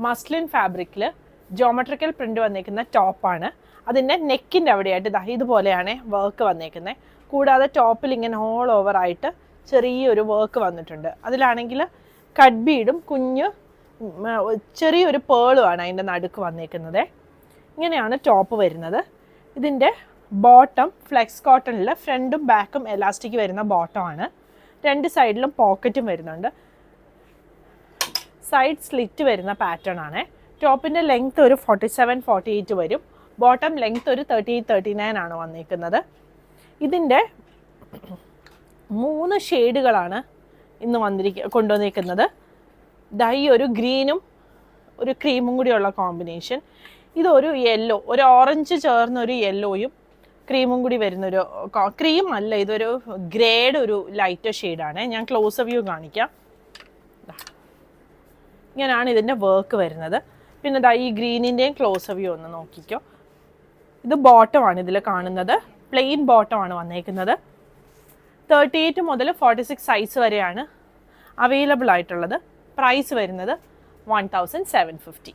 Muslin ഫാബ്രിക്കിൽ geometrical print വന്നേക്കുന്ന ടോപ്പാണ്. അതിൻ്റെ നെക്കിൻ്റെ അവിടെയായിട്ട് ഇതുപോലെയാണ് വർക്ക് വന്നേക്കുന്നത്. കൂടാതെ ടോപ്പിൽ ഇങ്ങനെ ഓൾ ഓവർ ആയിട്ട് ചെറിയൊരു വർക്ക് വന്നിട്ടുണ്ട്. അതിലാണെങ്കിൽ കട്ട് ബീഡും ചെറിയൊരു പേളുമാണ് അതിൻ്റെ നടുക്ക് വന്നേക്കുന്നത്. ഇങ്ങനെയാണ് ടോപ്പ് വരുന്നത്. ഇതിൻ്റെ ബോട്ടം ഫ്ലെക്സ് കോട്ടണിൽ ഫ്രണ്ടും ബാക്കും എലാസ്റ്റിക് വരുന്ന ബോട്ടമാണ്. രണ്ട് സൈഡിലും പോക്കറ്റും വരുന്നുണ്ട്. സൈഡ് സ്ലിറ്റ് വരുന്ന പാറ്റേൺ ആണ്. ടോപ്പിൻ്റെ ലെങ്ത് ഒരു 47-48 വരും. ബോട്ടം ലെങ്ത് ഒരു 38-39 ആണ് വന്നിരിക്കുന്നത്. ഇതിൻ്റെ 3 ഷെയ്ഡുകളാണ് ഇന്ന് കൊണ്ടുവന്നിരിക്കുന്നത്. ഡൈ ഒരു ഗ്രീനും ഒരു ക്രീമും കൂടിയുള്ള കോമ്പിനേഷൻ. ഇതൊരു യെല്ലോ, ഒരു ഓറഞ്ച് ചേർന്ന ഒരു യെല്ലോയും ക്രീമും കൂടി വരുന്നൊരു ക്രീം അല്ല, ഇതൊരു ഗ്രേഡ് ഒരു ലൈറ്റ് ഷെയ്ഡാണ്. ഞാൻ ക്ലോസ് വ്യൂ കാണിക്കാം. ഇങ്ങനെയാണ് ഇതിൻ്റെ വർക്ക് വരുന്നത്. പിന്നെ ഈ ഗ്രീനിൻ്റെയും ക്ലോസ് വ്യൂ ഒന്ന് നോക്കിക്കോ. ഇത് ബോട്ടമാണ് ഇതിൽ കാണുന്നത്. പ്ലെയിൻ ബോട്ടമാണ് വന്നേക്കുന്നത്. 38 മുതൽ 46 സൈസ് വരെയാണ് അവൈലബിൾ ആയിട്ടുള്ളത്. പ്രൈസ് വരുന്നത് 1750.